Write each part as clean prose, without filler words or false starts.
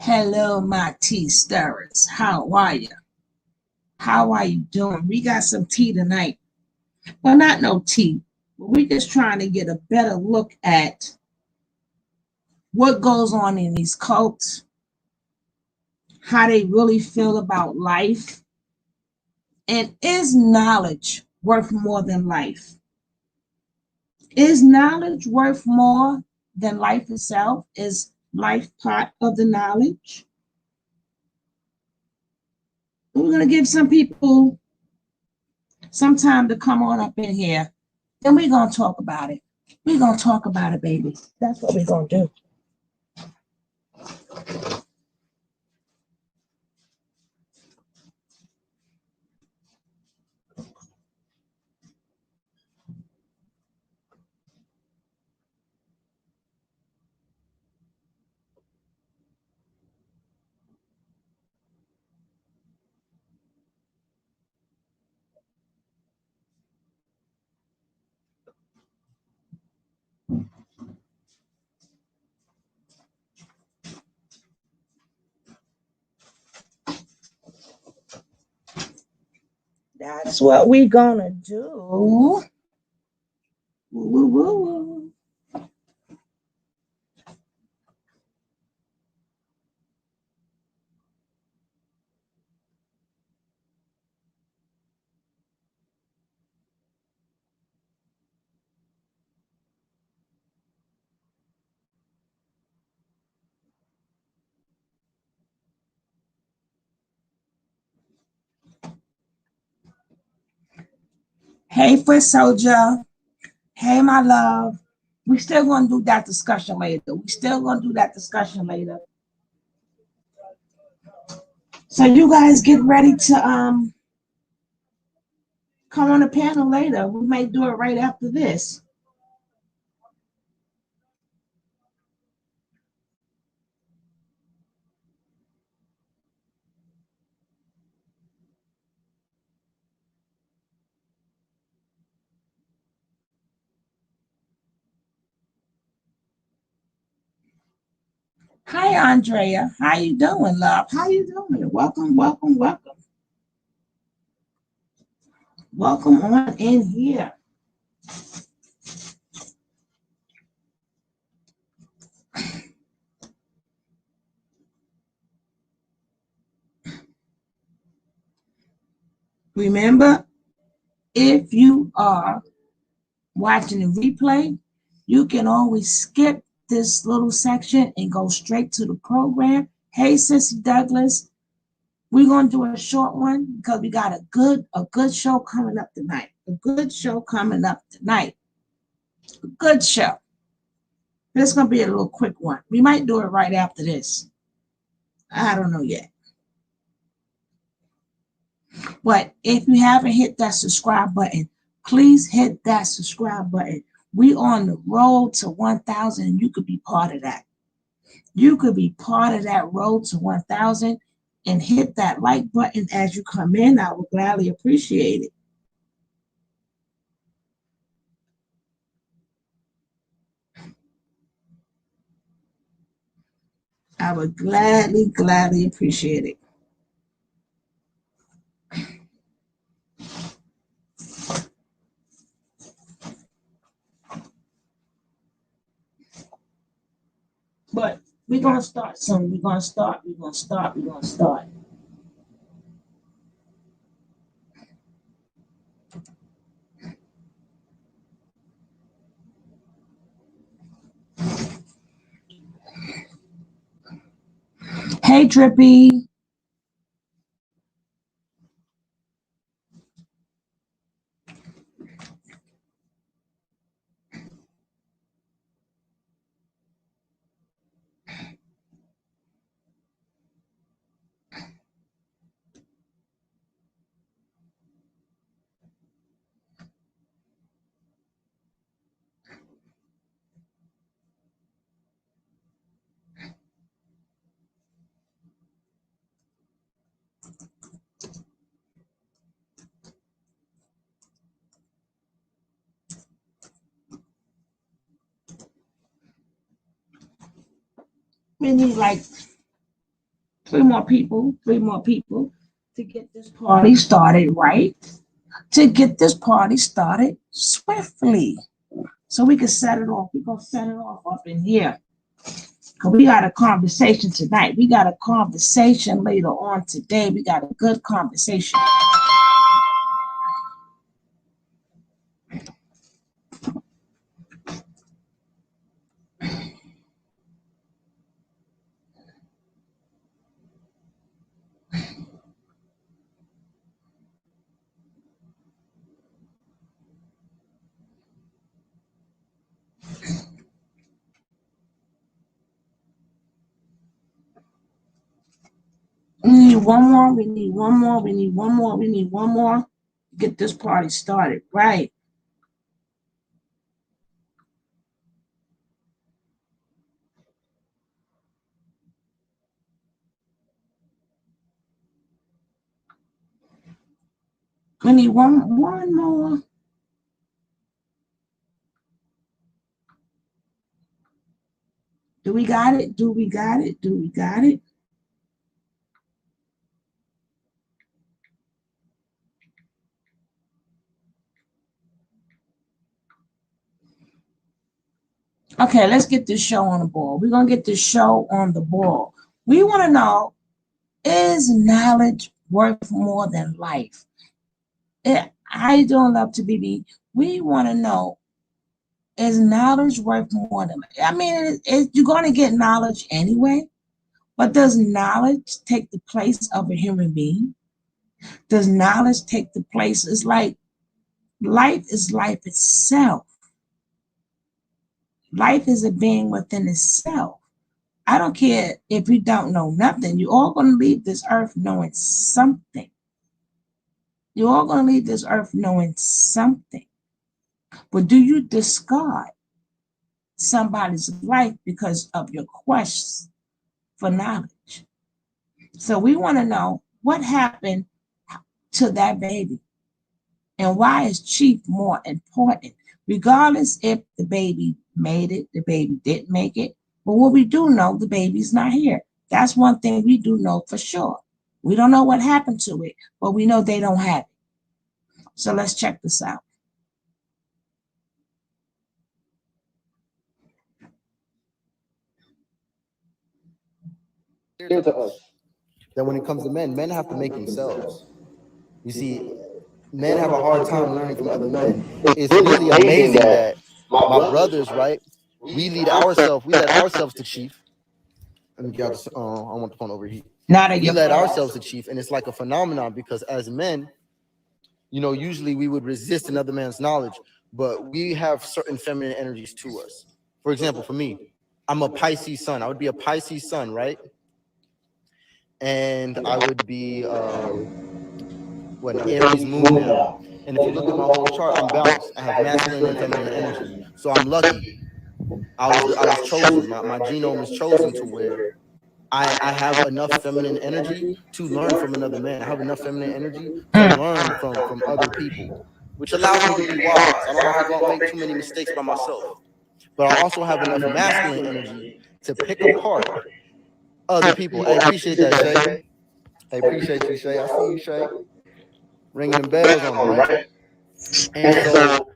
Hello, my tea stirrers. How are you? How are you doing? We got some tea tonight. Well, not no tea, but we're just trying to get a better look at what goes on in these cults, how they really feel about life, and is knowledge worth more than life? Is knowledge worth more than life itself? Is life part of the knowledge? We're going to give some people some time to come on up in here. Then we're going to talk about it. We're going to talk about it, baby. That's what we're going to do. That's what we're going to do. Woo, woo, woo, woo. Hey, foot soldier. Hey, my love. We still going to do that discussion later. We still going to do that discussion later. So you guys get ready to come on the panel later. We may do it right after this. Hi, Andrea. How you doing, love? How you doing? Welcome, welcome, welcome. Welcome on in here. Remember, if you are watching the replay, you can always skip this little section and go straight to the program. Hey, Sissy Douglas, we're gonna do a short one because we got a good show coming up tonight. A good show coming up tonight. A good show. This is gonna be a little quick one. We might do it right after this. I don't know yet. But if you haven't hit that subscribe button, please hit that subscribe button. We on the road to 1,000. You could be part of that. You could be part of that road to 1,000 and hit that like button as you come in. I would gladly appreciate it. I would gladly appreciate it. But we're going to start soon. We're going to start. We're going to start. We're going to start. Hey, Drippy. We need like Three more people. Three more people to get this party started right. To get this party started swiftly. So we can set it off. We're going to set it off up in here. Because we got a conversation tonight. We got a conversation later on today. We got a good conversation. We need one more. We need one more. We need one more. We need one more. Get this party started. Right. We need one more. Do we got it? Do we got it? Do we got it? Okay, let's get this show on the ball. We're going to get this show on the ball. We want to know, is knowledge worth more than life? How you doing, Love to BB? We want to know, is knowledge worth more than life? I mean, you're going to get knowledge anyway, but does knowledge take the place of a human being? Does knowledge take the place? It's like life is life itself. Life is a being within itself. I don't care if you don't know nothing. You're all going to leave this earth knowing something. You're all going to leave this earth knowing something. But do you discard somebody's life because of your quest for knowledge? So we want to know what happened to that baby and why is Chief more important, regardless if the baby made it, the baby didn't make it. But what we do know, the baby's not here. That's one thing we do know for sure. We don't know what happened to it, but we know they don't have it. So let's check this out. Clear to us that when it comes to men, men have to make themselves. You see, men have a hard time learning from other men. It's really amazing that my brothers, right? We lead ourselves. We led ourselves to Chief. Let me get this. I want the phone over here. We led ourselves to Chief, and it's like a phenomenon because as men, you know, usually we would resist another man's knowledge, but we have certain feminine energies to us. For example, for me, I'm a Pisces sun. I would be a Pisces sun, right? And I would be an Aries moon now. And if you look at my whole chart, I'm balanced. I have masculine and feminine energy, so I'm lucky. I was chosen. My genome is chosen to where I have enough feminine energy to learn from another man. I have enough feminine energy to learn from other people, which allows me to be wise. I don't have to go out and make too many mistakes by myself. But I also have enough masculine energy to pick apart other people. I appreciate that, Shay. I appreciate you, Shay. I see you, Shay. Ringing the bells on them, right? And so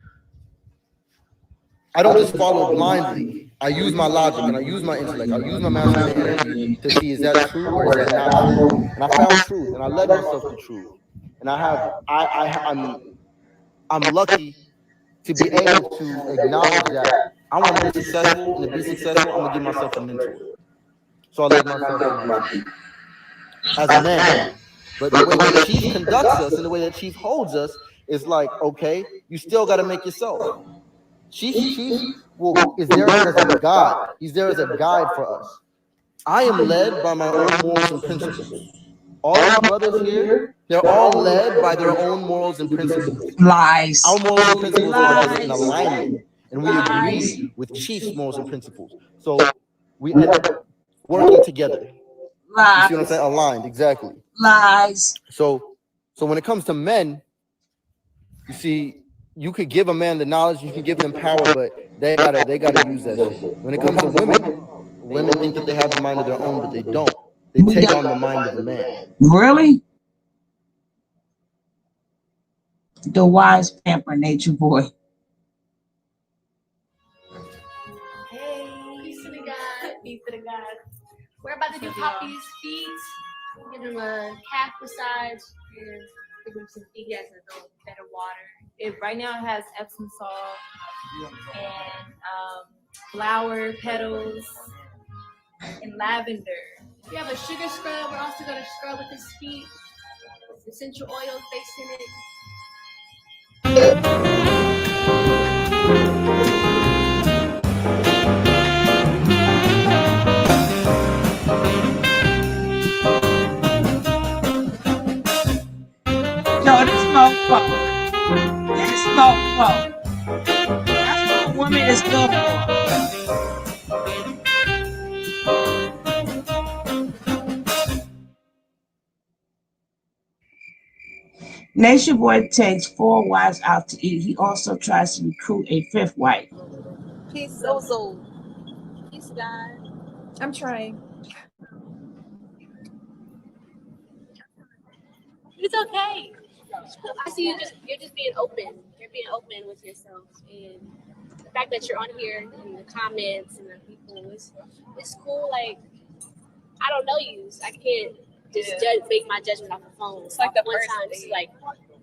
I don't just follow blindly. I use my logic and I use my intellect. I use my masculine energy to see, is that true or is that not true? And I found truth and I led myself to truth. And I'm lucky to be able to acknowledge that I want to be successful, and to be successful, I'm gonna give myself a mentor. So I led myself to my chief as a man. But the way that Chief conducts us and the way that Chief holds us is like, okay, you still got to make yourself. Chief is there as a guide. He's there as a guide for us. I am led by my own morals and principles. All of my brothers here, they're all led by their own morals and principles. Lies. Our morals and principles are in alignment, and we agree with Chief's morals and principles. So we end up working together. Lies. You see what I'm saying? Aligned, exactly. Lies. So when it comes to men, you see, you could give a man the knowledge, you can give them power, but they gotta use that shit. When it comes to women, women think that they have a mind of their own, but they don't. They We take don't on the mind of a man. really the wise pamper nature boy. Hey, peace to the God. Peace to the God. We're about to do Poppy's feet. Give him a calf massage. And give him some feet. He has a little better water. It right now has Epsom salt and flower petals and lavender. We have a sugar scrub. We're also going to scrub with his feet. Essential oils based in it. Yo, this mofo. This mofo. That's what a woman is good for. Nation Boy takes 4 wives out to eat. He also tries to recruit a 5th wife. Peace, Zozo. Peace, God. I'm trying. It's okay. I see you're just being open. You're being open with yourself, and the fact that you're on here and the comments and the people, it's cool. Like I don't know you, so I can't just make my judgment off the phone. It's like the one time, it's like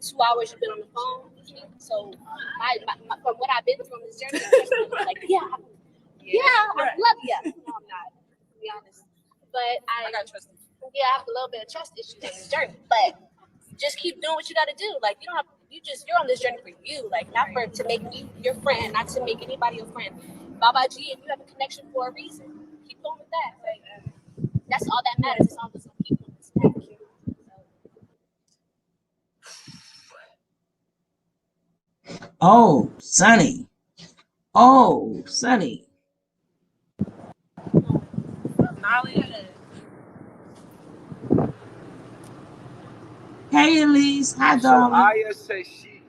2 hours you've been on the phone. So from what I've been through on this journey, I'm like, I love you. No, I'm not. To be honest, but I got trust. Yeah, I have a little bit of trust issues on this journey, but just keep doing what you got to do. Like you don't have, you're on this journey for you. Like not for to make you your friend, not to make anybody your friend. Baba G, and you have a connection for a reason. Keep going with that. Like that's all that matters. It's all just keep doing this. Thank you. Oh, Sonny. Oh, Sonny. Hey, Elise. Hi, So darling. Aya said she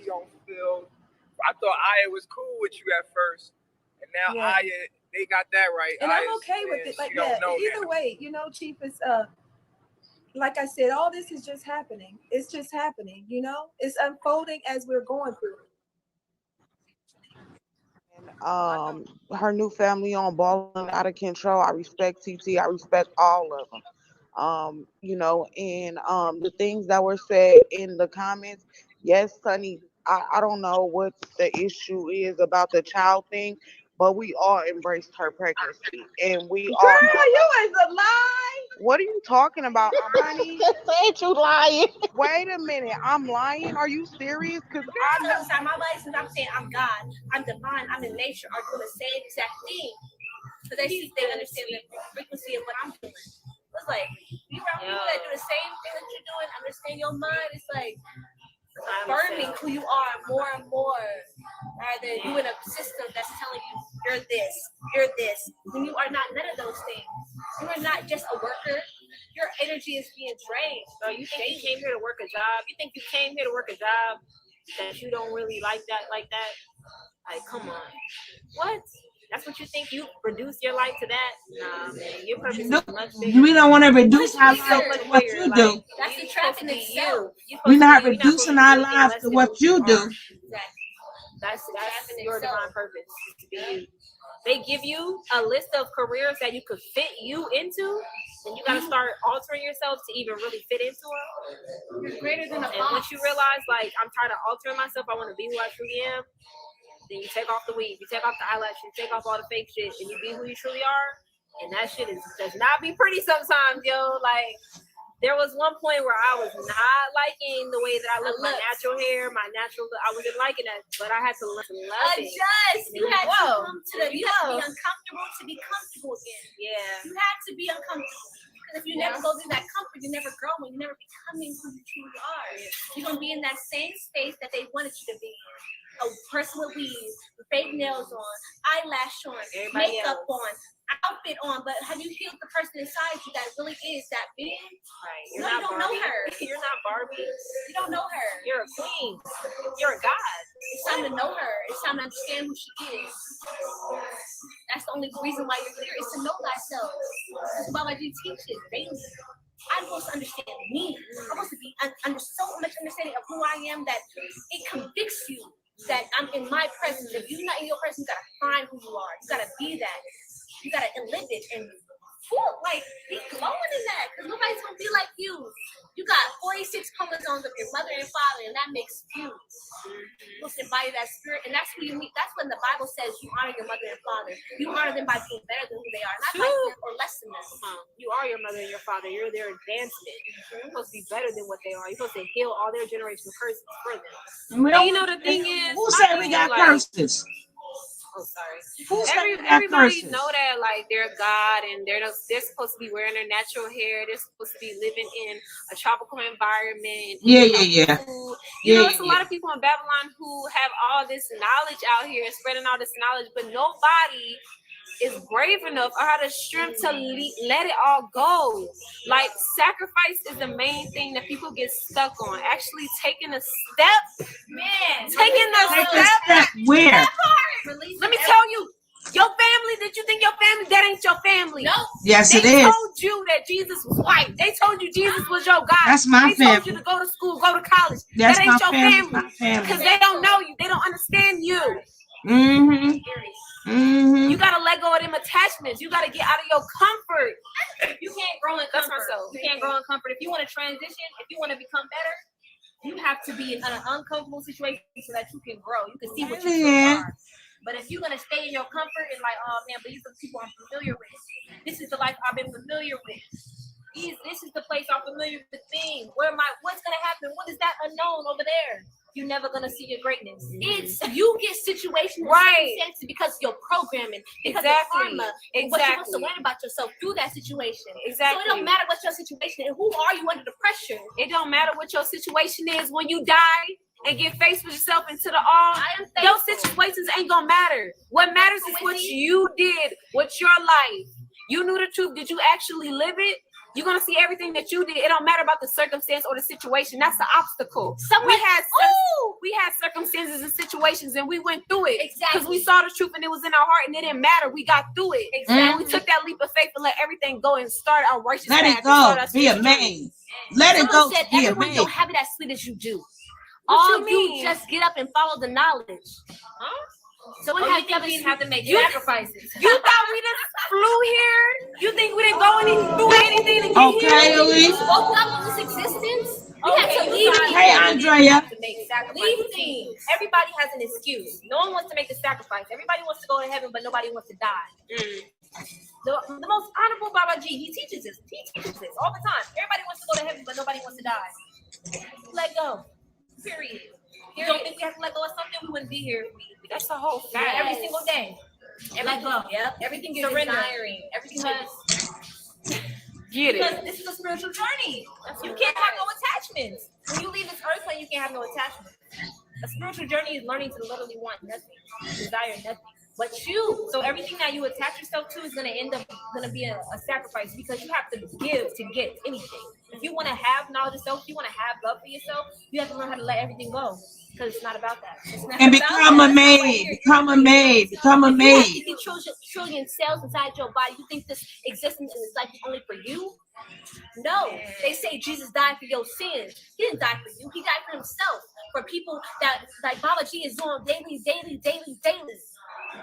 don't feel. I thought Aya was cool with you at first, and now Aya they got that right. And Aya's I'm okay with it. Like either now. way, Chief is like I said, all this is just happening. It's just happening, It's unfolding as we're going through it. Her new family on balling out of control. I respect TT. I respect all of them. And the things that were said in the comments. Yes, Sonny, I don't know what the issue is about the child thing, but we all embraced her pregnancy, and we all. Girl, you is a lie. What are you talking about, honey? Ain't you lying? Wait a minute, I'm lying? Are you serious? Because I know my license. I'm saying I'm God. I'm divine. I'm in nature. Are doing the same exact thing. Because they understand the frequency of what I'm doing. It's like you around people that do the same thing that you're doing, understand your mind. It's like affirming who you are more and more, rather than you in a system that's telling you you're this, when you are not none of those things. You are not just a worker. Your energy is being drained. So you think you came here to work a job? You think you came here to work a job that you don't really like that? Like, come on. What? That's what you think? You reduce your life to that? Nah, man. Your purpose is much bigger. We don't want to reduce our life to what you do. That's the trap in itself. We're not reducing our lives to what you do. Exactly. That's your divine purpose, to be you. They give you a list of careers that you could fit you into, and you got to start altering yourself to even really fit into them. You're greater than a box. And once you realize, like, I'm tired of altering myself, I want to be who I truly am, then you take off the weave, you take off the eyelashes, you take off all the fake shit, and you be who you truly are. And that shit does not be pretty sometimes, yo. Like, there was one point where I was not liking the way that I looked, my natural hair, my natural look. I wasn't liking that, but I had to learn to love it. Adjust. You had to come to the, you had to be uncomfortable to be comfortable again. Yeah. You had to be uncomfortable. Because if you never go through that comfort, you never growing, you never becoming who you truly are. You're going to be in that same space that they wanted you to be. A person with weave, fake nails on, eyelash on, makeup on, outfit on, but have you healed the person inside you that really is that being? Right. You don't know her. You're not Barbie. You don't know her. You're a queen. You're a god. It's time to know her. It's time to understand who she is. That's the only reason why you're here is to know thyself. That's why you teaches daily. I'm supposed to understand me. I'm supposed to be under so much understanding of who I am that it convicts you that I'm in my presence. If you're not in your presence, you gotta find who you are. You gotta be that. You gotta live it and like be glowing in that, because nobody's gonna be like you. You got 46 chromosomes of your mother and father, and that makes you. You must embody that spirit, and that's who you meet. That's when the Bible says you honor your mother and father. You honor them by being better than who they are, not like them or less than them. You are your mother and your father. You're their advancement. You're supposed to be better than what they are. You're supposed to heal all their generational curses for them. And you know the thing is, who said we got curses? Oh, sorry. Everybody know that like they're God and they're supposed to be wearing their natural hair. They're supposed to be living in a tropical environment. Yeah. There's a lot of people in Babylon who have all this knowledge out here, spreading all this knowledge, but nobody is brave enough or have the strength to let it all go. Like sacrifice is the main thing that people get stuck on. Actually taking a step, taking a step. Where? Let me tell you, your family. Did you think your family? That ain't your family. No. Yes, it is. They told you that Jesus was white. They told you Jesus was your God. That's my family. They told you to go to school, go to college. That ain't your family. Because they don't know you. They don't understand you. You gotta let go of them attachments. You gotta get out of your comfort. You can't grow in comfort. You can't grow in comfort. If you want to transition, if you want to become better, you have to be in an uncomfortable situation so that you can grow. You can see what you are. But if you're gonna stay in your comfort and like, oh man, but these are the people I'm familiar with. This is the life I've been familiar with. This is the place I'm familiar with. Things. What's gonna happen? What is that unknown over there? You're never gonna see your greatness. It's you get situations right because of your programming, because of karma, and what you want to learn about yourself through that situation. Exactly. So it don't matter what your situation is. Who are you under the pressure? It don't matter what your situation is when you die and get faced with yourself into the all. Your situations ain't gonna matter. What matters is what you did. What's your life? You knew the truth. Did you actually live it? You're gonna see everything that you did. It don't matter about the circumstance or the situation. That's the obstacle. We had circumstances and situations, and we went through it because we saw the truth, and it was in our heart, and it didn't matter. We got through it. And we took that leap of faith and let everything go and start our righteous path. Let it go. Be amazed. Let it go. Said everyone don't have it as sweet as you do. All you just get up and follow the knowledge. So we have to make sacrifices. You thought we just flew here? You think we didn't go through anything to get here? Okay, Elise. Woke up in this existence. We have to leave. Hey, Andrea. Leave things. Everybody has an excuse. No one wants to make the sacrifice. Everybody wants to go to heaven, but nobody wants to die. The most honorable Baba G, he teaches this. He teaches this all the time. Everybody wants to go to heaven, but nobody wants to die. Let go. Period. You don't think we have to let go of something? We wouldn't be here. That's the whole fact. Every single day. Let go. Yep. Everything you're desiring. Everything Get it. Because this is a spiritual journey. You can't have no attachments. When you leave this earth plane, you can't have no attachments. A spiritual journey is learning to literally want nothing, desire nothing. But so everything that you attach yourself to is going to end up going to be a sacrifice, because you have to give to get anything. If you want to have knowledge of self, if you want to have love for yourself, you have to learn how to let everything go, because it's not about that. It's not and about become that. a maid. Become a maid. Become a maid. You have trillion cells inside your body. You think this existence is like only for you? No. They say Jesus died for your sins. He didn't die for you. He died for himself. For people that like Baba G is doing daily.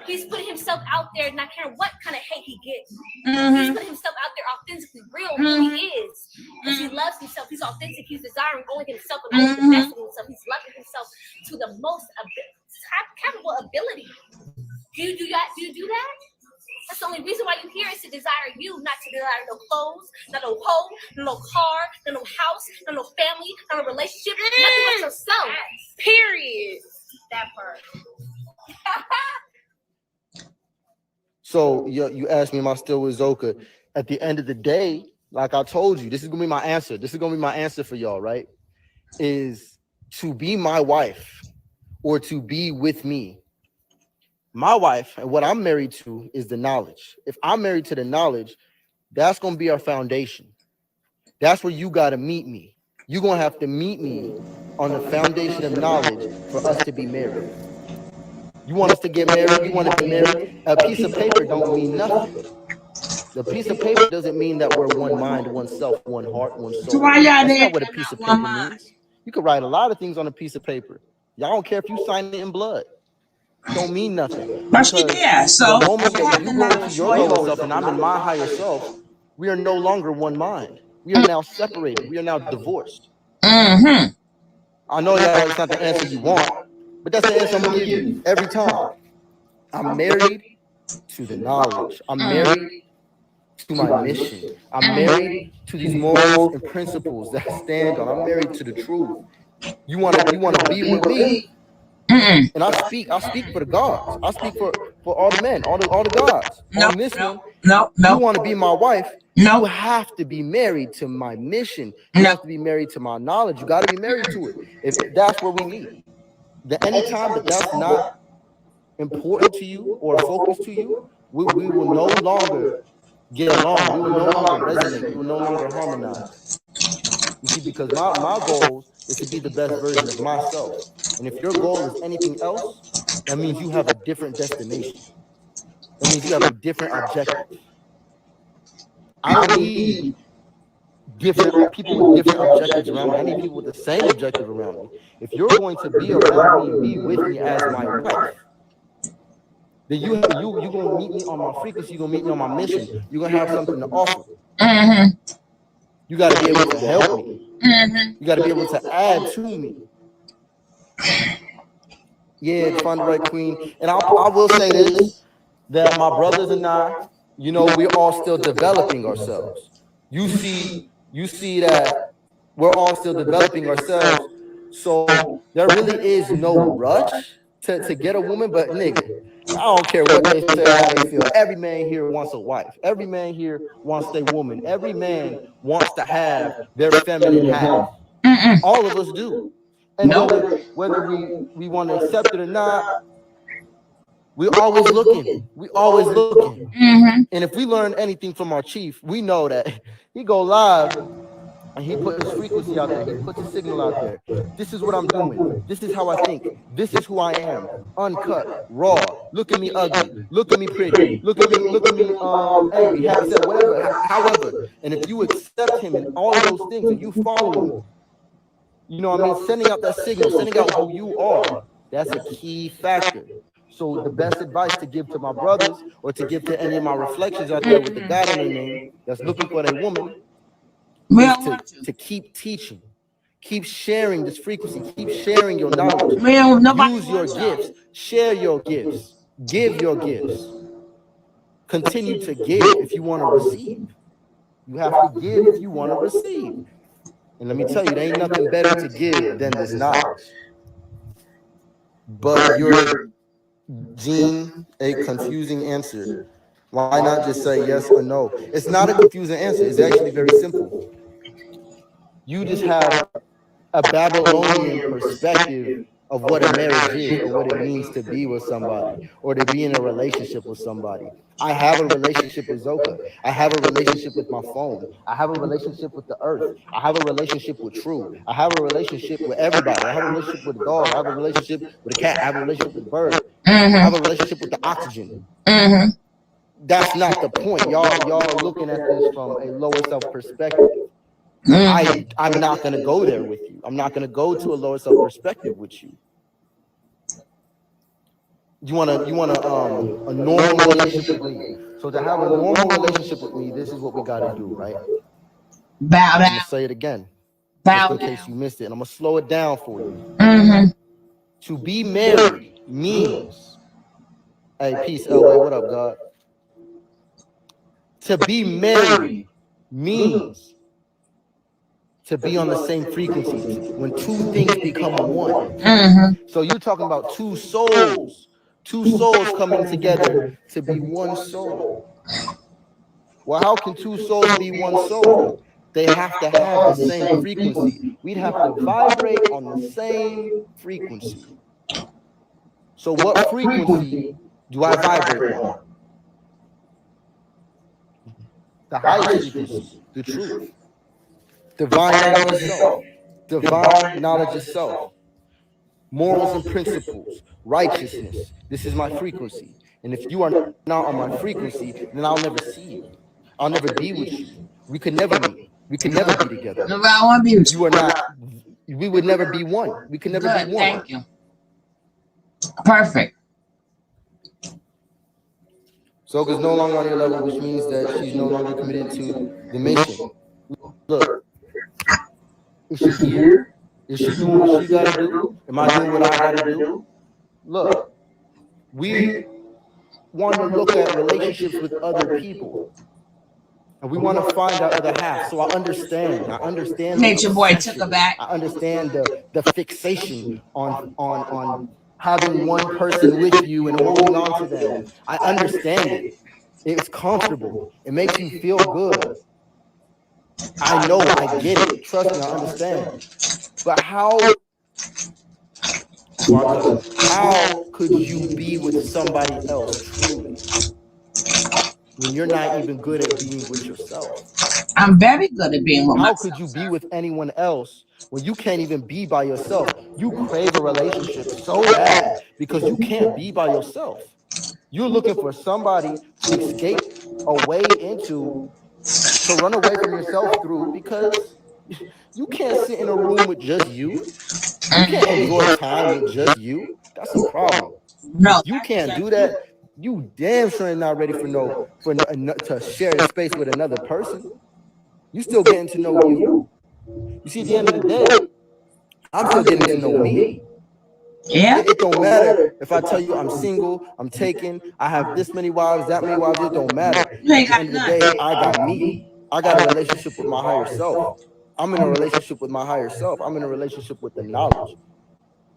He's putting himself out there, not caring what kind of hate he gets. He's putting himself out there authentically real, who he is. Because he loves himself. He's authentic. He's desiring only himself and only the best of himself. He's loving himself to the most capable ability. Do you do that? That's the only reason why you're here, is to desire you, not to desire no clothes, not no home, no car, no house, no family, no relationship, nothing but yourself. Period. That part. So you asked me, am I still with Zoka? At the end of the day, like I told you, this is gonna be my answer. This is gonna be my answer for y'all, right? Is to be my wife or to be with me. My wife and what I'm married to is the knowledge. If I'm married to the knowledge, that's gonna be our foundation. That's where you gotta meet me. You're gonna have to meet me on the foundation of knowledge for us to be married. You want us to get married? You want to be married? A piece of paper don't mean nothing. The piece of paper doesn't mean that we're one mind, one self, one heart, one So soul. why y'all That's there? not what a You're piece not of one paper mind. means. You could write a lot of things on a piece of paper. Y'all don't care if you sign it in blood. Don't mean nothing. But she Because there, the so moment she that have you to go know into the your choice. lower self and I'm in my higher self, we are no longer one mind. We are now separated. We are now divorced. Mm-hmm. I know y'all, it's not the answer you want, but that's the answer I'm gonna give you every time. I'm married to the knowledge. I'm married to my mission. I'm married to these morals and principles that I stand on. I'm married to the truth. You wanna be with me? Mm-mm. And I speak for the gods. I speak for all the men, all the gods. No, On this one, no, you no, want to be my wife, you no, have to be married to my mission. You no. have to be married to my knowledge. You got to be married to it. If that's where we meet. The anytime that that's not important to you or a focus to you, we will no longer get along. We will no longer resonate. We will no longer harmonize. You see, because my goal is to be the best version of myself. And if your goal is anything else, that means you have a different destination. That means you have a different objective. I don't need different people with different objectives around me. I need people with the same objective around me. If you're going to be around me and be with me as my wife, then you're gonna meet me on my frequency, you're gonna meet me on my mission, you're gonna have something to offer. Mm-hmm. You got to be able to help me. Mm-hmm. You got to be able to add to me. Yeah, to find the right queen. And I will say this, that my brothers and I, we're all still developing ourselves. You see that we're all still developing ourselves. So there really is no rush to get a woman, but nigga, I don't care what they say or how they feel. Every man here wants a wife. Every man here wants a woman. Every man wants to have their feminine half. Mm-mm. All of us do. And Nope. whether we want to accept it or not, we're always looking. We always looking. Mm-hmm. And if we learn anything from our chief, we know that he go live and he put his frequency out there. He puts a signal out there. This is what I'm doing. This is how I think. This is who I am. Uncut, raw. Look at me ugly. Look at me pretty. Look at me angry, happy, sad, whatever. However, and if you accept him in all of those things and you follow him, sending out that signal, sending out who you are, that's a key factor. So the best advice to give to my brothers or to give to any of my reflections out there with the God in their name that's looking for a woman We is don't want to. to keep teaching, keep sharing this frequency, keep sharing your knowledge, We don't. Nobody use your wants y'all. gifts, share your gifts, give your gifts, continue to give if you want to receive. You have to give if you want to receive. And let me tell you, there ain't nothing better to give than this knowledge. But your Gene, a confusing answer. Why not just say yes or no? It's not a confusing answer. It's actually very simple. You just have a Babylonian perspective of what a marriage is or what it means to be with somebody or to be in a relationship with somebody. I have a relationship with Zoka. I have a relationship with my phone. I have a relationship with the earth. I have a relationship with True. I have a relationship with everybody. I have a relationship with a dog. I have a relationship with a cat. I have a relationship with a bird. I have a relationship with the oxygen. Mm-hmm. That's not the point. Y'all looking at this from a lower self perspective. Mm-hmm. I'm not gonna go there with you. I'm not gonna go to a lower self perspective with you. You want a normal relationship with me. So to have a normal relationship with me, this is what we got to do, right? Bow I'm down. gonna say it again, just Bow in case you down. missed it, and I'm gonna slow it down for you. Mm-hmm. To be married means, hey, peace, LA. What up, God? To be married means to be on the same frequency. When two things become one. Mm-hmm. So you're talking about two souls coming together to be one soul. Well, how can two souls be one soul? They have to have the same frequency. We'd have to vibrate on the same frequency. So what frequency do I vibrate on? The highest frequency, the truth. Divine knowledge itself. Divine knowledge itself. morals and principles, righteousness. This is my frequency. And if you are not on my frequency, then I'll never see you. I'll never be with you. We could never meet. We could never be together. No, I want to be with You are not, we would never be one. We could never Good, be one. thank you. Perfect. Zoka's no longer on your level, which means that she's no longer committed to the mission. Look, is she here? Is she doing what she got to do? Am I doing what I got to do? Look, we want to look at relationships with other people. And we want to find our other half. So I understand. Nature Boy took her back. I understand the fixation on having one person with you and holding on to them. I understand it. It's comfortable. It makes you feel good. I know, I get it. Trust me, I understand. But how could you be with somebody else truly when you're not even good at being with yourself? I'm very good at being with How myself. could you be with anyone else when you can't even be by yourself? You crave a relationship so bad because you can't be by yourself. You're looking for somebody to escape away into, to run away from yourself through, because you can't sit in a room with just you. You can't enjoy time with just you. That's a problem. No, You can't do that. You damn sure ain't not ready to share the space with another person. You still getting to know you. You see, at the end of the day, I'm still getting to know me. Yeah. It don't matter if I tell you I'm single, I'm taken, I have this many wives, that many wives. It don't matter. At the end of the day, I got me. I got a relationship with my higher self. I'm in a relationship with my higher self. I'm in a relationship with the knowledge.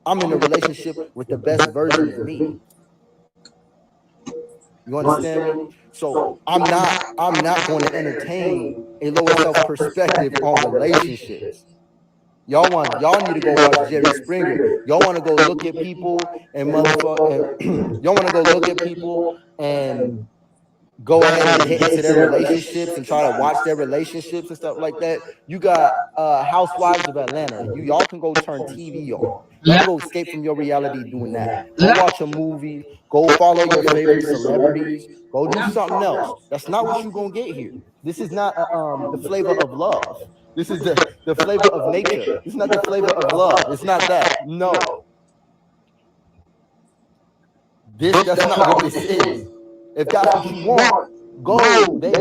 I'm in a relationship with the best version of me. You understand me? So I'm not going to entertain a lower self perspective on relationships. Y'all need to go watch Jerry Springer. Y'all want to go look at people and y'all want to go look at people and go ahead and get into their relationships and try to watch their relationships and stuff like that. You got Housewives of Atlanta. Y'all can go turn TV on. Y'all can go escape from your reality doing that. Go watch a movie. Go follow your favorite celebrities. Go do something else. That's not what you're gonna get here. This is not the flavor of love. This is the flavor of nature. This is not the flavor of love. It's not that. No. That's not what this is. If that's what you want, go.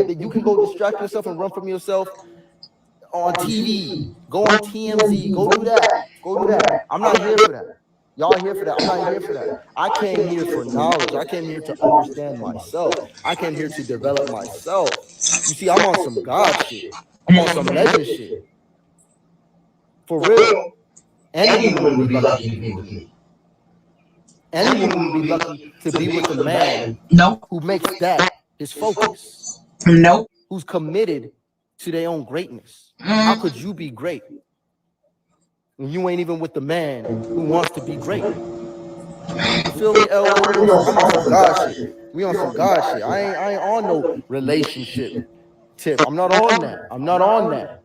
You can go distract yourself and run from yourself on TV. Go on TMZ. Go do that. Go do that. I'm not here for that. Y'all here for that. I'm not here for that. I came here for knowledge. I came here to understand myself. I came here to develop myself. You see, I'm on some God shit. I'm on some legend shit. For real. Any woman would be lucky to be with me. Any woman would be lucky to be with a man who makes that his focus. Nope. Who's committed to their own greatness. How could you be great when you ain't even with the man who wants to be great? You feel me, elders? I'm on some God shit. We on some God shit. I ain't on no relationship tip. I'm not on that. I'm not on that.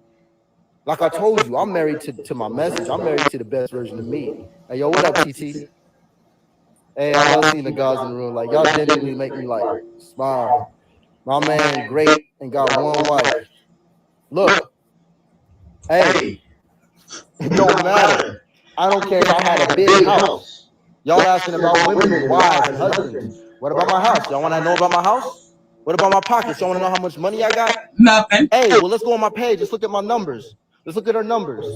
Like I told you, I'm married to my message. I'm married to the best version of me. Hey, yo, what up, TT? Hey, I love seeing the guys in the room. Like, y'all genuinely make me like smile. My man, great, and got one wife. Look, hey, it don't matter. I don't care if I had a big house. Y'all asking about women and wives and husbands. What about my house? Y'all want to know about my house? What about my pockets? Y'all want to know how much money I got? Nothing. Hey, well, let's go on my page. Let's look at my numbers. Let's look at our numbers.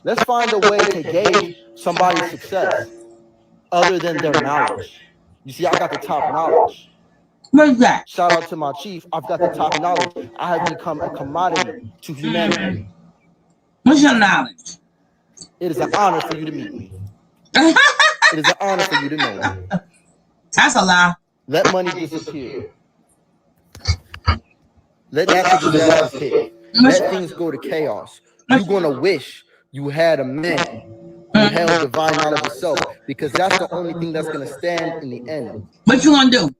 Let's find a way to gauge somebody's success other than their knowledge. You see, I got the top knowledge. What's that? Shout out to my chief. I've got the top knowledge. I have become a commodity to humanity. What's your knowledge? It is an honor for you to meet me. It is an honor for you to know me. That's a lie. Let money disappear. Let natural disasters hit. Let things go to chaos. You're going to wish you had a man who held divine knowledge of self, because that's the only thing that's going to stand in the end. What you gonna do?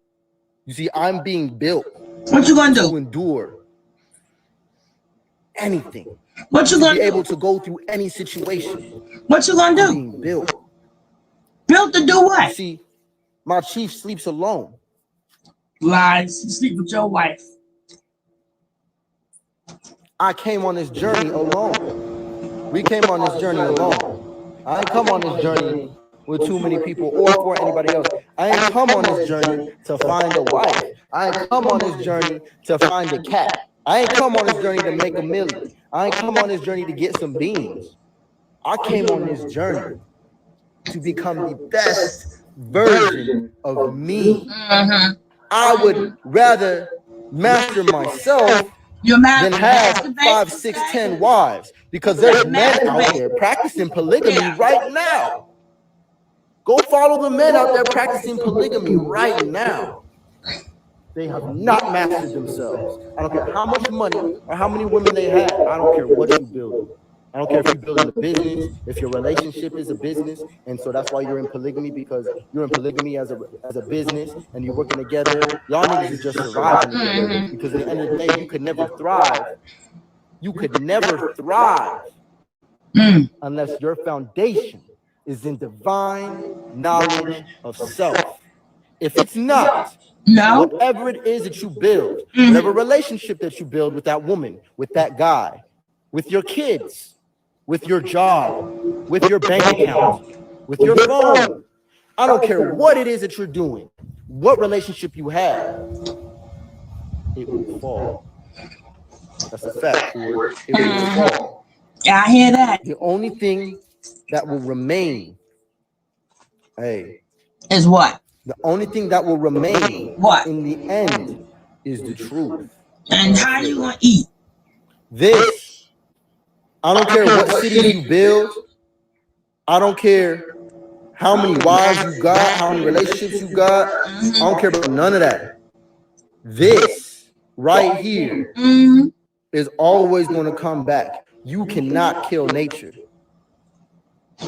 You see, I'm being built. What you gonna do? To endure anything. What you to gonna be do? able to go through any situation. What you gonna do? Being built. Built to do You what? see, my chief sleeps alone. Lies. You sleep with your wife. I came on this journey alone. We came on this journey alone. I ain't come on this journey with too many people or for anybody else. I ain't come on this journey to find a wife. I ain't come on this journey to find a cat. I ain't come on this journey to make a million. I ain't come on this journey to get some beans. I came on this journey to become the best version of me. I would rather master myself You're than have 5, 6, 10 wives, because there's men out there practicing polygamy right now. Go follow the men out there practicing polygamy right now. They have not mastered themselves. I don't care how much money or how many women they have. I don't care what you build. I don't care if you're building a business, if your relationship is a business, and so that's why you're in polygamy, because you're in polygamy as a business and you're working together. Y'all niggas is just surviving together, because at the end of the day, you could never thrive. You could never thrive unless your foundation is in divine knowledge of self. If it's not, whatever it is that you build, whatever relationship that you build with that woman, with that guy, with your kids, with your job, with your bank account, with your phone, I don't care what it is that you're doing, what relationship you have, it will fall. That's a fact, Cord. It will fall. Yeah, I hear that. The only thing that will remain, is what? The only thing that will remain what? In the end is the truth. And how you gonna eat? This. I don't care what city you build. I don't care how many wives you got, how many relationships you got. I don't care about none of that. This right here is always going to come back. You cannot kill nature.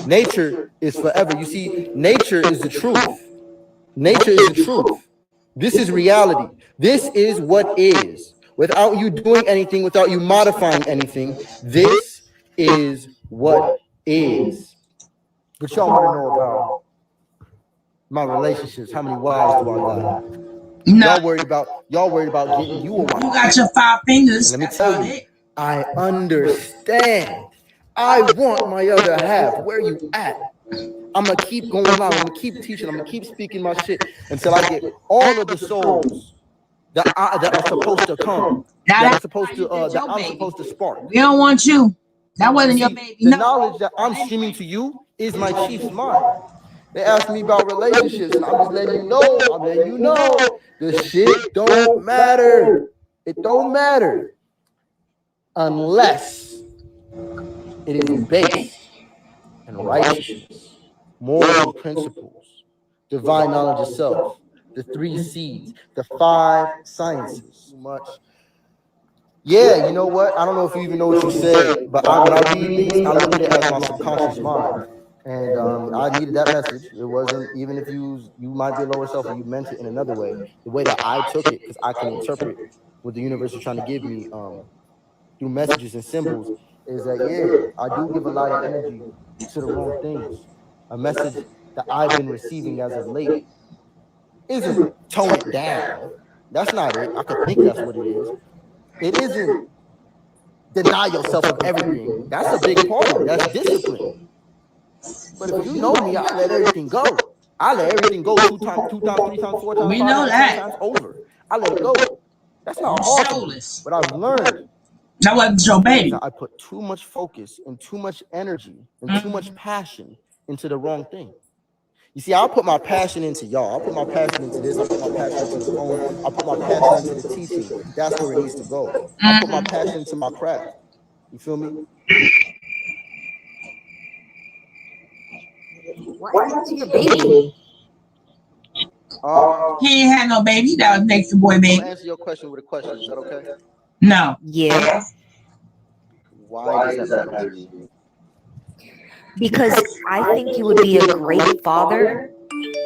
Nature is forever. You see, nature is the truth. Nature is the truth. This is reality. This is what is. Without you doing anything, without you modifying anything, this is what is. But y'all want to know about my relationships. How many wives do I got? No. Y'all worried about getting you a wife. You got your 5 fingers. And let me tell you, I understand. I want my other half. Where you at? I'm going to keep going on. I'm going to keep teaching. I'm going to keep speaking my shit until I get all of the souls that are supposed to come. That I'm supposed to spark. We don't want you. That wasn't your baby. The knowledge that I'm streaming to you is my chief's mind. They ask me about relationships, and I'm just letting you know. I'm letting you know the shit don't matter. It don't matter unless it is based in righteousness, morals and principles, divine knowledge of self, the 3 seeds, the 5 sciences. Too much. Yeah, you know what? I don't know if you even know what you said, but when I read these, I look at it as my subconscious mind. And I needed that message. It wasn't, even if you might be a lower self and you meant it in another way, the way that I took it, because I can interpret what the universe is trying to give me through messages and symbols, is that, yeah, I do give a lot of energy to the wrong things. A message that I've been receiving as of late isn't tone it down. That's not it. I could think that's what it is. It isn't deny yourself of everything. That's a big part of it. That's discipline. But if you know me, I let everything go. I let everything go 2 times, 3 times, 4 times, 5 times, 10 times over. I let it go. That's not hard. But I've learned that wasn't your baby. I put too much focus and too much energy and too much passion into the wrong thing. You see, I'll put my passion into y'all. I'll put my passion into this. I'll put my passion into the phone. I'll put my passion into the teaching. That's where it needs to go. I'll put my passion into my craft. You feel me? What happened to your baby? He ain't had no baby. That was next to boy baby. I'll answer your question with a question. Is that okay? No. Yeah. Why does that matter to you? Because I think you would be a great father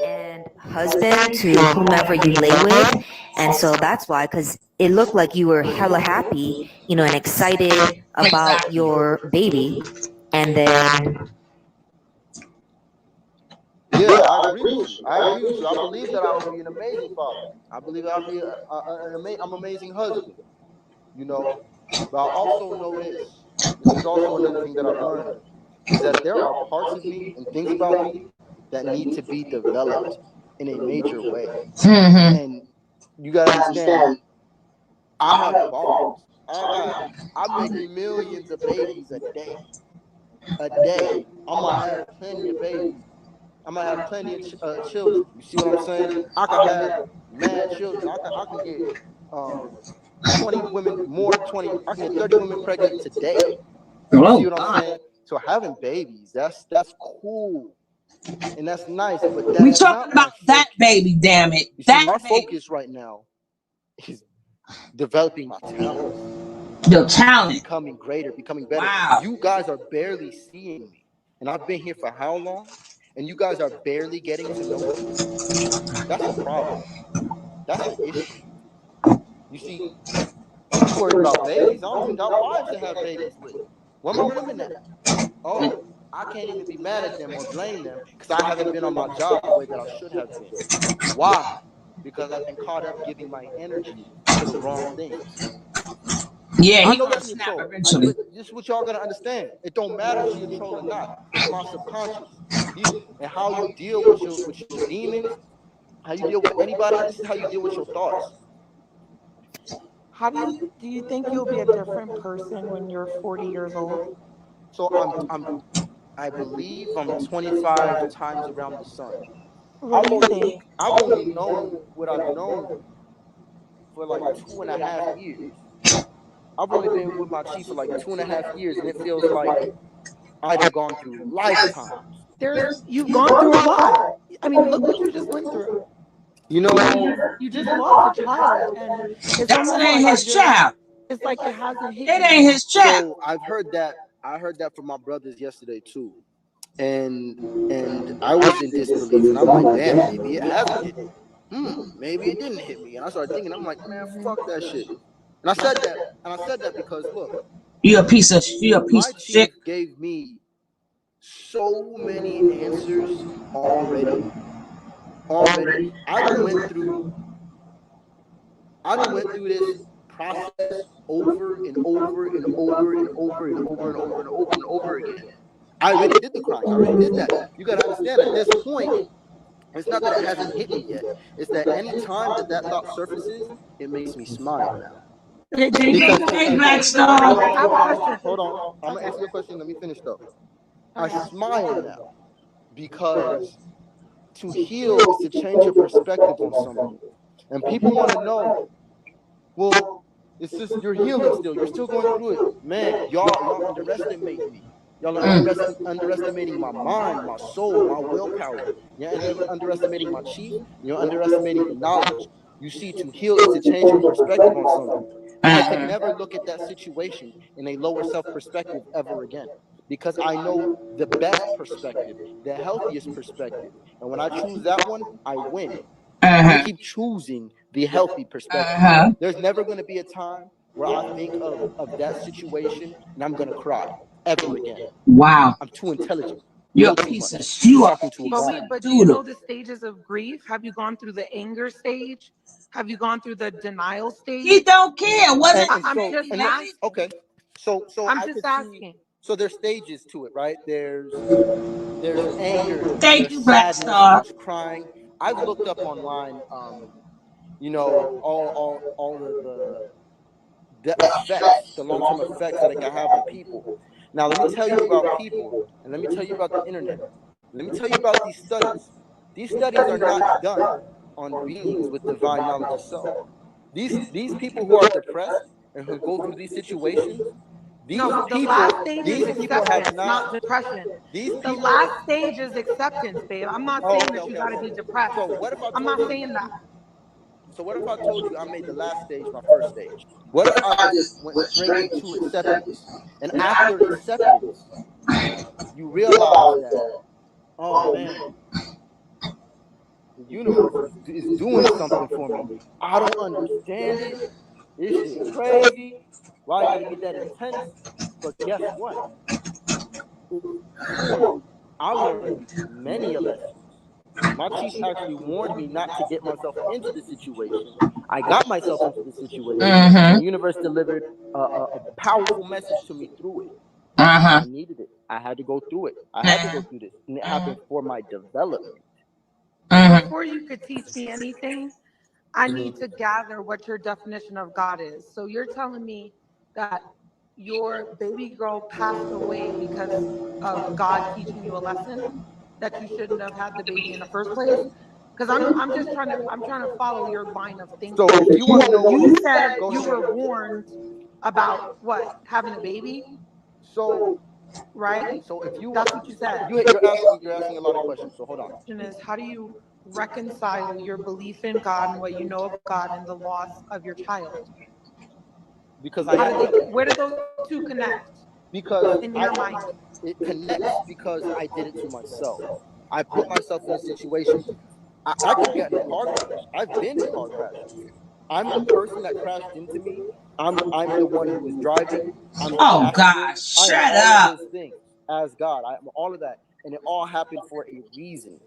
and husband to whomever you lay with. And so that's why, because it looked like you were hella happy, and excited about your baby. And then Yeah, I agree with you. I agree with you. I believe that I will be an amazing father. I believe I'll be I'm an amazing husband. You know, but I also know this. This is also another thing that I've learned is that there are parts of me and things about me that need to be developed in a major way. Mm-hmm. And you gotta understand, I have bars. I make millions of babies a day. A day. I'm gonna have plenty of babies. I'm gonna have plenty of children. You see what I'm saying? I can have mad children. I can get 20 women, more than 20. I can get 30 women pregnant today. You see Oh what I'm God. saying? So having babies, that's cool and that's nice, but We that's talking not about my that focus. baby, damn it. You see, That my baby. focus right now is developing my talents, Your talent. becoming greater, becoming better. Wow. You guys are barely seeing me, and I've been here for how long? And you guys are barely getting to know me. That's a problem. That's an issue. You see, you worried about babies. I don't even got wives to have babies with. Where my women at? Oh, I can't even be mad at them or blame them because I haven't been on my job the way that I should have been. Why? Because I've been caught up giving my energy to the wrong things. Yeah, I he know gonna that she a snap troll. eventually. This is what y'all gotta understand. It don't matter if she a troll or not. It's my subconscious. And how you deal with your demons, how you deal with anybody. This is how you deal with your thoughts. How do you think you'll be a different person when you're 40 years old? So I believe I'm 25 times around the sun. What do you think? I've only known what I've known for like 2.5 years. I've only been with my chief for like 2.5 years, and it feels like I done gone through lifetimes. You've gone through a lot. I mean, look what you just went through. You know, You just lost a child, and it's That's almost ain't like his child. it's like it hasn't hit It you ain't yet. his child. so I've heard that. I heard that from my brothers yesterday too, and I was in disbelief, and I'm like, damn, maybe it hasn't hit me. Maybe it didn't hit me, and I started thinking, I'm like, man, fuck that shit. And I said that because look, You a piece my of shit. chief gave me so many answers already. Already, I done went through this process over and over and over and over and over and over and over and over again. I already did the crying. I already did that. You got to understand at this point, it's not that it hasn't hit me yet. It's that any time that thought surfaces, it makes me smile now. Okay, do you know Because what? Hey, Okay, Black wait, wait, wait. Star. I have a question. hold on. I'm gonna Okay, answer your question. Let me finish though. I okay. smile now because to heal is to change your perspective on something. And people want to know, well, it's just you're healing still. You're still going through it. Man, y'all underestimate me. Y'all are underestimating my mind, my soul, my willpower. You're underestimating my chief. You're underestimating the knowledge. You see, to heal is to change your perspective on something. I can never look at that situation in a lower self perspective ever again because I know the best perspective, the healthiest perspective. And when I choose that one, I win. I'm gonna Uh-huh. keep choosing the healthy perspective. Uh-huh. There's never gonna be a time where I think of that situation and I'm gonna cry ever again. Wow. I'm too intelligent. I You're know a too piece of much. You're you are talking a to a But piece god. of wait, but do you know doodle. the stages of grief? Have you gone through the anger stage? Have you gone through the denial He stage? don't care. What And, is and I'm so just and asking. okay, so I'm I just could see. asking. So there's stages to it, right? There's anger, Thank there's you, Black sadness, Star. there's crying. I've looked up online, all the effects, the long term effects that it can have on people. Now, let me tell you about people, and let me tell you about the internet. Let me tell you about these studies. These studies are not done on beings with divine knowledge of self. These people who are depressed and who go through these situations, these No, the people, last stage is these people have acceptance, not. not depression. These The people. last stage is acceptance, babe. I'm not Oh, saying okay, that you okay, got to okay. be depressed. So what if I I'm told not you? saying that. So what if I told you I made the last stage my first stage? What if I just went straight into acceptance? And after acceptance, you realize that, oh man, the universe is doing something for me. I don't understand it. This shit crazy. Why I gotta get that intense? But guess what? It's for me. I learned many a lessons. My chief actually warned me not to get myself into the situation. I got myself into the situation, and the universe delivered a powerful message to me through it. I needed it. I had to go through it. I had to go through this, and it happened for my development. Before you could teach me anything, I need to gather what your definition of God is. So you're telling me that your baby girl passed away because of God teaching you a lesson that you shouldn't have had the baby in the first place? Because I'm just trying to follow your line of So thinking. if you want to know, You said go you ahead. were warned about what, having a baby, So right? so if you That's what you said. you're asking a lot of questions. So hold on. Question is, how do you reconcile your belief in God and what you know of God and the loss of your child? Because I am Where do those two connect because in your mind? it connects because I did it to myself. I put myself in a situation. I could get in a car crash. I've been in car crashes. I'm the person that crashed into me. I'm the one who was driving. I'm the Oh passenger. gosh, I am shut all of up. those things as God. I am all of that, and it all happened for a reason.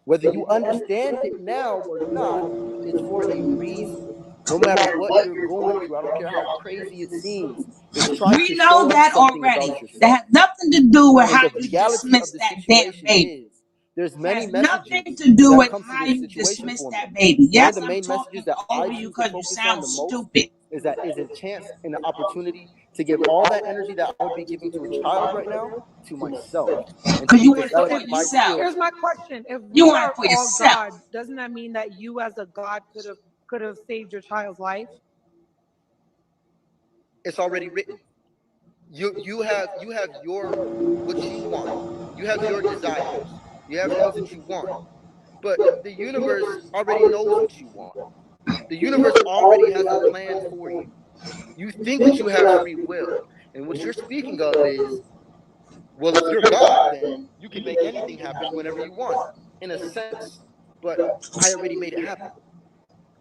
Whether you understand it now or not, it's for a reason. No matter what you're going through, I don't care how crazy it seems. It's trying We to know show you that something already. about That yourself. has nothing to do with And how the you reality of dismiss the that damn situation baby. is there's It many has nothing messages to do that with comes to how this you situation dismiss for me. that baby. One of Yes, the I'm main messages talking that I over you choose to because you focus on sound the most stupid. is that is a chance and an opportunity to give all that energy that I would be giving to a child right now to myself and Because to you want it So develop for if my you, yourself. skills. here's my question: if You we want it are for all yourself. God, doesn't that mean that you, as a God, could have saved your child's life? It's already written. You have your what you want. You have your desires. You have things that you want. But the universe already knows what you want. The universe already has a plan for you. You think that you have free will. And what you're speaking of is, well, if you're God, then you can make anything happen whenever you want, in a sense. But I already made it happen.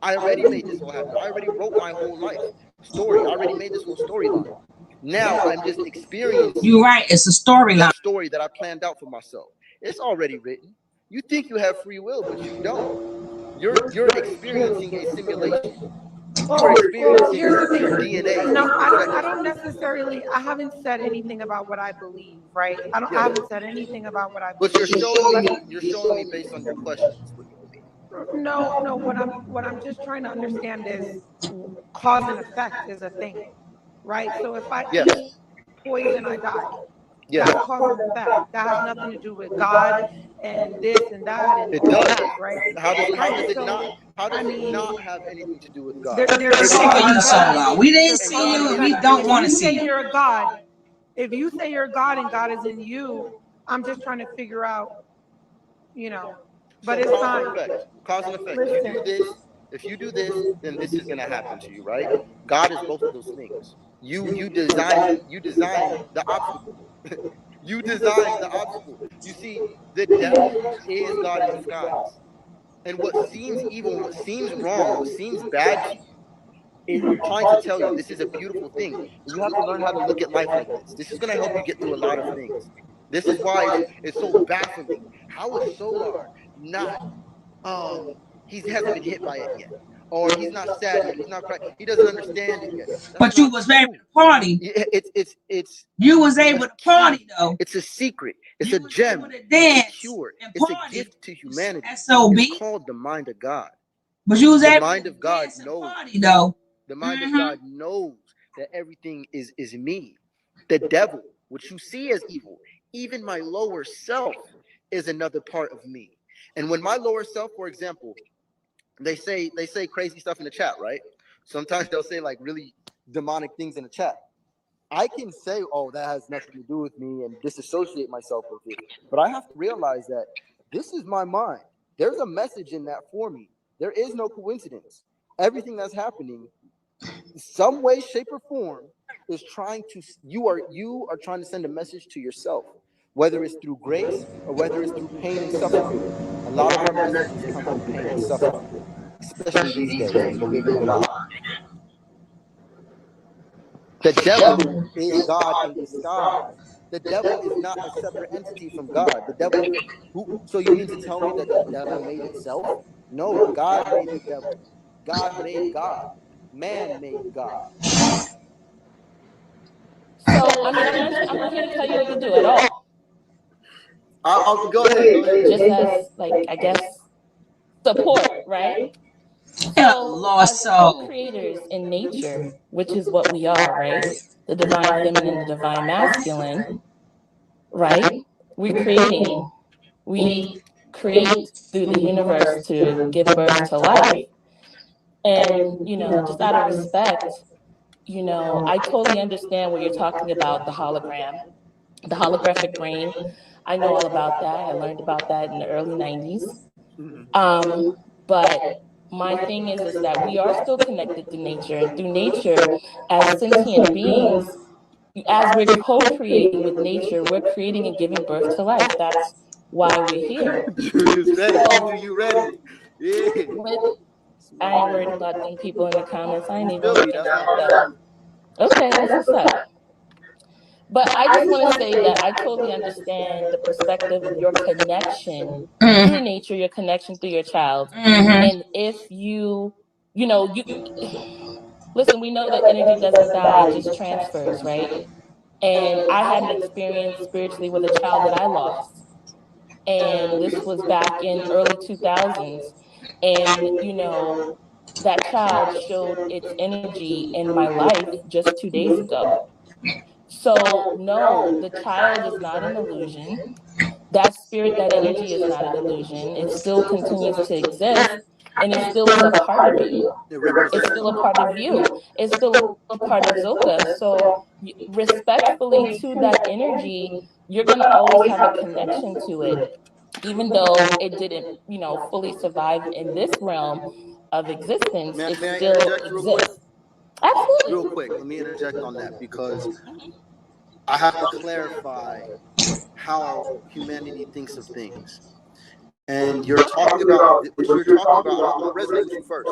I already made this all happen. I already wrote my whole life story. I already made this whole storyline. Now I'm just You're experiencing right. It's a storyline. that story that I planned out for myself. It's already written. You think you have free will, but you don't. You're experiencing a simulation. You are Well, experiencing here's the thing. your DNA No, being I projected. don't necessarily. I haven't said anything about what I believe, right? I Yeah, haven't said anything about what I but you're believe. showing me based on your questions what you believe. No. What I'm just trying to understand is cause and effect is a thing, right? So if I Yes. eat poison, I die. Yes. That's cause and effect. That has nothing to do with God and this and that and It all of does. that, right? How Right. does it not So I mean, have anything to do with God? there's If Sick cause of and you so effect. long. We didn't There's and see cause God and you and is we effect. don't If want to you see say you. you're a God, if you say you're a God and God is in you, I'm just trying to figure out, you know. But so it's cause and fine. effect. Cause and effect. Listen. If you do this, then this is gonna happen to you, right? God is both of those things. You design the obstacle. You designed the obstacle. You see, the devil is God in disguise. And what seems evil, what seems wrong, what seems bad to you, is trying to tell you this is a beautiful thing. And you have to learn how to look at life like this. This is going to help you get through a lot of things. This is why it's so baffling. How is Solar not he hasn't been hit by it yet? Or he's not sad yet. He's not crying. He doesn't understand it yet. That's But you not was able true. to party. It's You was a able to key. party though. It's a secret. It's You a was able gem. to It's a dance cure. and It's a party. gift to humanity. SOB. It's called the mind of God. But you was The able mind to of God dance and knows. party though. The mind of God knows that everything is me. The devil, which you see as evil, even my lower self is another part of me. And when my lower self, for example, they say crazy stuff in the chat, right? Sometimes they'll say like really demonic things in the chat. I can say, oh, that has nothing to do with me and disassociate myself with it. But I have to realize that this is my mind. There's a message in that for me. There is no coincidence. Everything that's happening, some way, shape, or form, is trying to you are trying to send a message to yourself, whether it's through grace or whether it's through pain and suffering. A lot of our messages come through pain and suffering, especially these days. I'm gonna give you a lie. The devil is God in disguise. The devil is not a separate entity from God. The devil, so you mean to tell me that the devil made itself? No, God made the devil. God made God. Man made God. So I mean, I'm not here to tell you what to do at all. I'll go ahead. Go ahead. Just as like I guess support, right? So Lost as soul. co-creators in nature, which is what we are, right? The divine feminine, the divine masculine, right? We're creating. We create through the universe to give birth to life. And, just out of respect, I totally understand what you're talking about, the hologram, the holographic brain. I know all about that. I learned about that in the early 90s. But my thing is that we are still connected to nature, and through nature, as sentient beings, as we're co-creating with nature, we're creating and giving birth to life. That's why we're here. You said it. So You ready? Yeah. with I ain't worried about them people in the comments. I ain't You even feel me? looking That's at my it though. brother. Okay, that's what's up. But I just want to say that I totally understand the perspective of your connection through nature, your connection through your child. And if you listen, we know that energy doesn't die, it just transfers, right? And I had an experience spiritually with a child that I lost. And this was back in early 2000s. And, that child showed its energy in my life just 2 days ago. So, no, the child is not an illusion. That spirit, that energy is not an illusion. It still continues to exist, and it still is a part of you. It It's represents still a you. part of you. It's still a part of Zoka. So, respectfully to that energy, you're going to always have a connection to it, even though it didn't, fully survive in this realm of existence. It May I still interject real quick? exists. Absolutely. Real quick. Let me interject on that because I have to clarify how humanity thinks of things. And you're talking about what you're talking about. I'm gonna resonate with you first.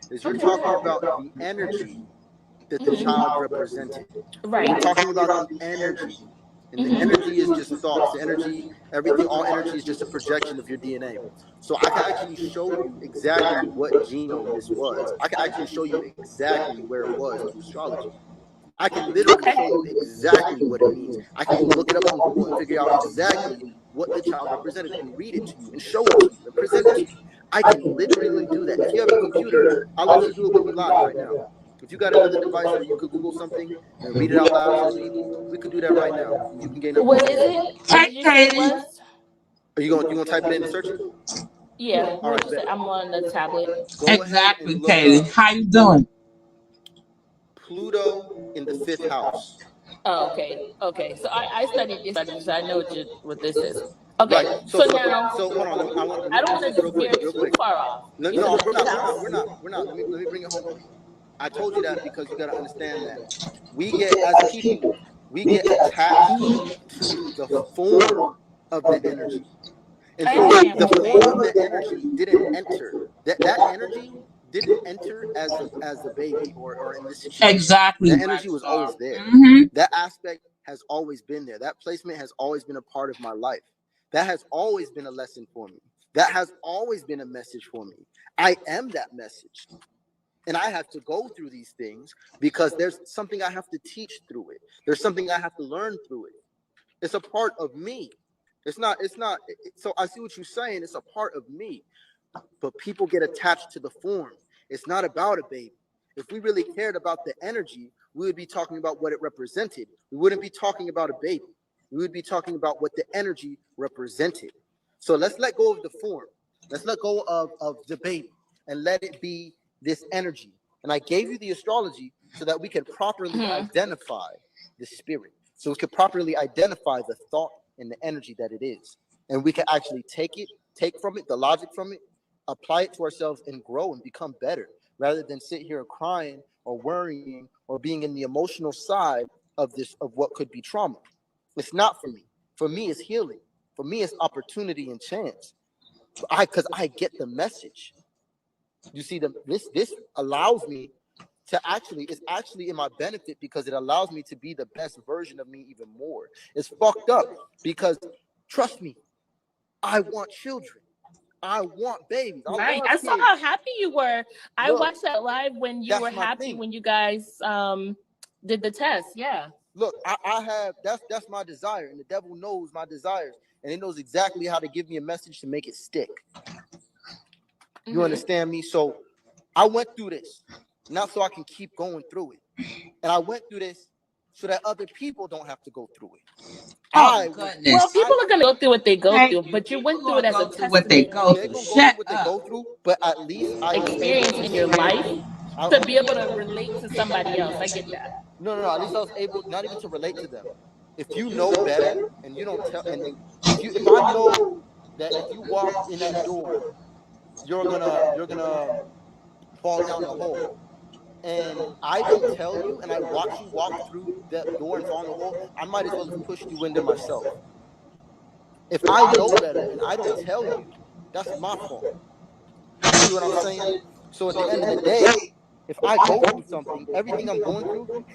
Is you're Okay. talking about the energy that the child represented. You're Right. talking about the energy. And the Mm-hmm. energy is just thoughts. The energy, everything, all energy is just a projection of your DNA. So I can actually show you exactly what genome this was. I can actually show you exactly where it was through astrology. I can literally Okay. show you exactly what it means. I can go look it up on Google and figure out exactly what the child represented and read it to you and show it to you and present it to you. I can literally do that. If you have a computer, I'll let you do it with me live right now. If you got another device where you could Google something and read it out loud to the people, we could do that right now. And you can gain What is understanding. it? What Hey, did you say it Katie. was? Are you gonna type it in and search it? Yeah. All What right, did you say? bet. I'm on the tablet. Go ahead Exactly, and look Katie. up How you doing? Pluto in the fifth house. Oh, okay. Okay. So I studied this. So I know what this is. Okay. Right. So So so now so hold on. Let I me don't finish want this to real quick. veer Real too quick. far off. No, You said no, the fifth house. we're not. Let me bring it home for you. I told you that because you got to understand that we get as people, we get attached to the form of the energy. And I so understand the what you're form saying. of the energy didn't enter. That energy didn't enter as a baby or in this situation. Exactly, That Black energy was Star. always there. Mm-hmm. That aspect has always been there. That placement has always been a part of my life. That has always been a lesson for me. That has always been a message for me. I am that message. And I have to go through these things because there's something I have to teach through it. There's something I have to learn through it. It's a part of me. So I see what you're saying. It's a part of me. But people get attached to the form. It's not about a baby. If we really cared about the energy, we would be talking about what it represented. We wouldn't be talking about a baby. We would be talking about what the energy represented. So let's let go of the form. Let's let go of the baby and let it be this energy. And I gave you the astrology so that we can properly identify the spirit. So we can properly identify the thought and the energy that it is. And we can actually take from it, the logic from it, apply it to ourselves and grow and become better rather than sit here crying or worrying or being in the emotional side of what could be trauma. It's not for me. For me, it's healing. For me, it's opportunity and chance. Because I get the message. You see, this allows me it's actually in my benefit because it allows me to be the best version of me even more. It's fucked up because trust me, I want children. I want babies. Right. love I saw kids. how happy you were. I Look, watched that live when you were that's my happy thing. when you guys did the test. Yeah. Look, I have that's my desire, and the devil knows my desires, and he knows exactly how to give me a message to make it stick. You understand me? So I went through this, not so I can keep going through it. And I went through this so that other people don't have to go through it. Oh, goodness. Well, people are going to go through what they go Thank through, you. but you went People through it as gonna a go through what they testament go They're through. gonna go through Shut what they up. go through, but at least I was able experience to in your say, life to be able to relate to somebody else. I get that. no. At least I was able not even to relate to them. If you know better and you don't tell, and if I know that if you walk in that door, you're gonna fall down the hole. And I don't tell you, and I watch you walk through that door and fall in the hole, I might as well have pushed you in there myself. If I know better and I don't tell you, that's my fault. You see what I'm saying? So at the end of the day, if I go through something, everything I'm going through,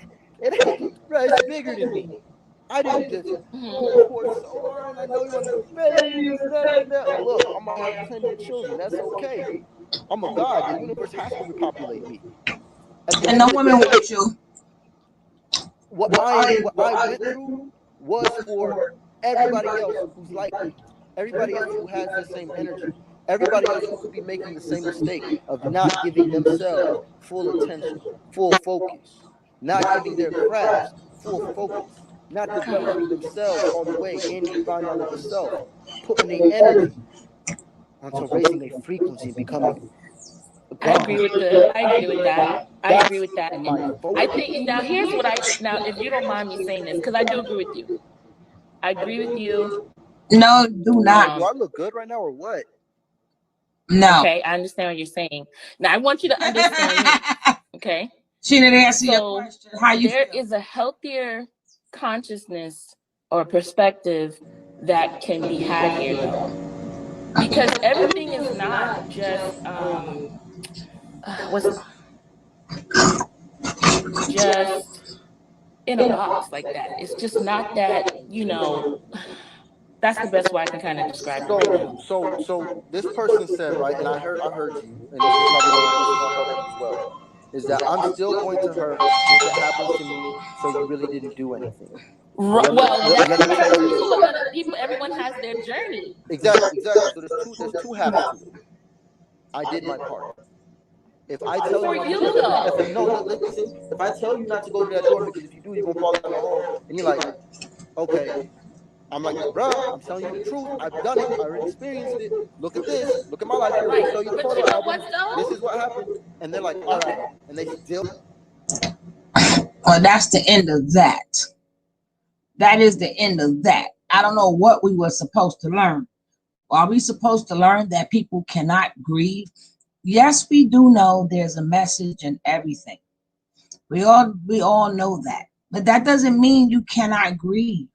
it's bigger than me. I didn't just, oh, poor Omar, and I know he wants babies. Look, I might have plenty of children. That's okay. I'm a god. The universe has to repopulate me. At the And end no of the women day, with you. what I went through was for everybody else who's like me, everybody else who has the same energy, everybody else who could be making the same mistake of not giving themselves full attention, full focus, not giving their crafts full focus, not developing themselves all the way, gaining divine knowledge of self, putting their energy onto raising their frequency and becoming I God. agree with that. I agree That's with that. my I focus. think now here's what now if you don't mind me saying this, because I do agree with you. I agree with you. No, do not. Do I look good right now or what? No. Okay, I understand what you're saying. Now I want you to understand me. Okay. She didn't answer your question. How you there feel? is a healthier consciousness or perspective that can be had here though. Because everything is not just was just in a box like that. It's just not that, that's the best way I can kind of describe it right now. So this person said, right, and I heard you, and this is gonna help you as well. Is that I'm still going to hurt if it happens to me, so you really didn't do anything. Let me Well, let me tell you people this. are gonna people. Everyone has their journey. Exactly. So there's two halves to it. I did my part. If I tell you For not to, you though. if no, listen, if I tell you not to go to that door because if you do, you're gonna fall down the hole, and you're like, okay, I'm like, bruh, I'm telling you the truth. I've done it. I already experienced it. Look at this. Look at my life. Here, let me Right. show you the But photo you know what album. though? This is what happened. And they're like, all right. And they still. Well, that's the end of that. That is the end of that. I don't know what we were supposed to learn. Are we supposed to learn that people cannot grieve? Yes, we do know there's a message in everything. We all know that. But that doesn't mean you cannot grieve.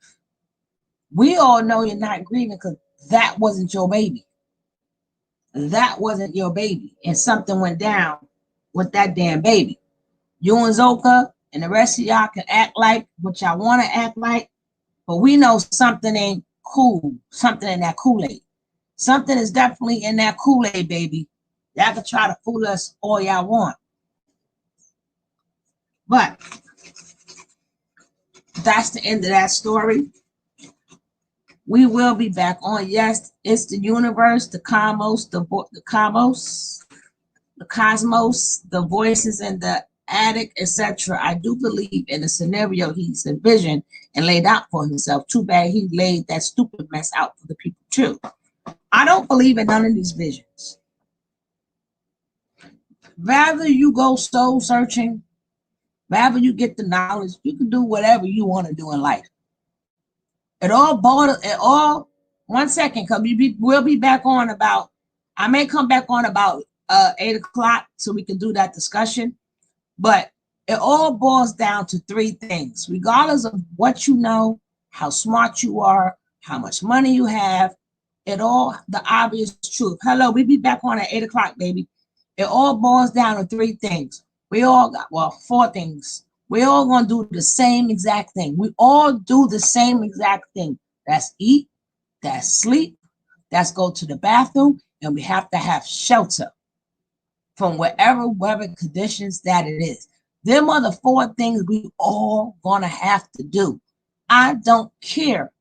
We all know you're not grieving because that wasn't your baby. That wasn't your baby. And something went down with that damn baby. You and Zoka and the rest of y'all can act like what y'all want to act like, but we know something ain't cool. Something in that Kool-Aid. Something is definitely in that Kool-Aid, baby. Y'all can try to fool us all y'all want. But that's the end of that story. We will be back on. Yes, it's the universe, the cosmos, the cosmos, the voices in the attic, etc. I do believe in the scenario he's envisioned and laid out for himself. Too bad he laid that stupid mess out for the people too. I don't believe in none of these visions. Rather you go soul searching, rather you get the knowledge, you can do whatever you want to do in life. It all 1 second, because we'll be back on about, I may come back on about 8 o'clock so we can do that discussion. But it all boils down to three things, regardless of what you know, how smart you are, how much money you have, the obvious truth. Hello, we be back on at 8 o'clock, baby. It all boils down to three things. We all got, well, 4 things. We all gonna do the same exact thing. We all do the same exact thing. That's eat, that's sleep, that's go to the bathroom, and we have to have shelter from whatever weather conditions that it is. Them are the 4 things we all gonna have to do. I don't care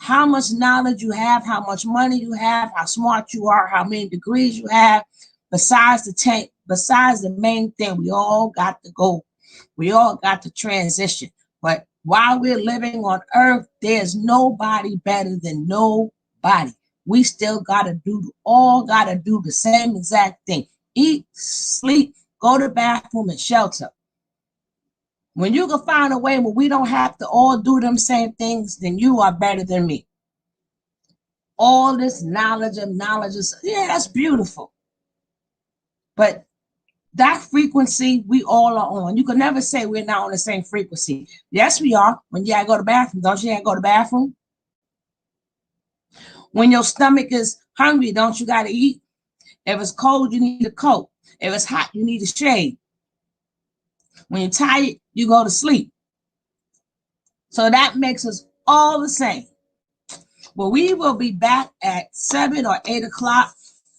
how much knowledge you have, how much money you have, how smart you are, how many degrees you have. Besides the main thing, we all got to go. We all got to transition. But while we're living on earth, there's nobody better than nobody. We still gotta do the same exact thing. Eat, sleep, go to the bathroom, and shelter. When you can find a way where we don't have to all do them same things, then you are better than me. All this knowledge is, yeah, that's beautiful. But that frequency we all are on. You can never say we're not on the same frequency. Yes, we are. When you gotta go to the bathroom, don't you gotta go to the bathroom? When your stomach is hungry, don't you gotta eat? If it's cold, you need a coat. If it's hot, you need a shade. When you're tired, you go to sleep. So that makes us all the same. Well, we will be back at 7 or 8 o'clock.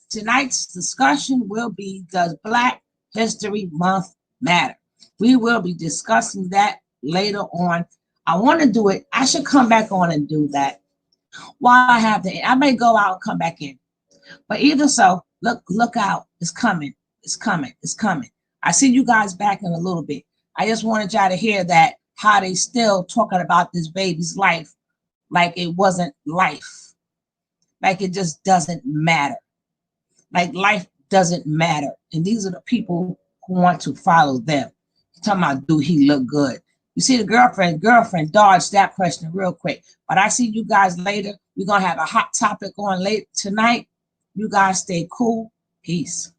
Tonight's discussion will be, does Black History Month matter? We will be discussing that later on. I want to do it. I should come back on and do that while I have I may go out and come back in. But either so, look out. It's coming. It's coming. It's coming. I see you guys back in a little bit. I just wanted y'all to hear that, how they still talking about this baby's life like it wasn't life. Like it just doesn't matter. Like life doesn't matter. And these are the people who want to follow them. Talking about, do he look good? You see, the girlfriend dodged that question real quick. But I see you guys later. We're going to have a hot topic on late tonight. You guys stay cool. Peace.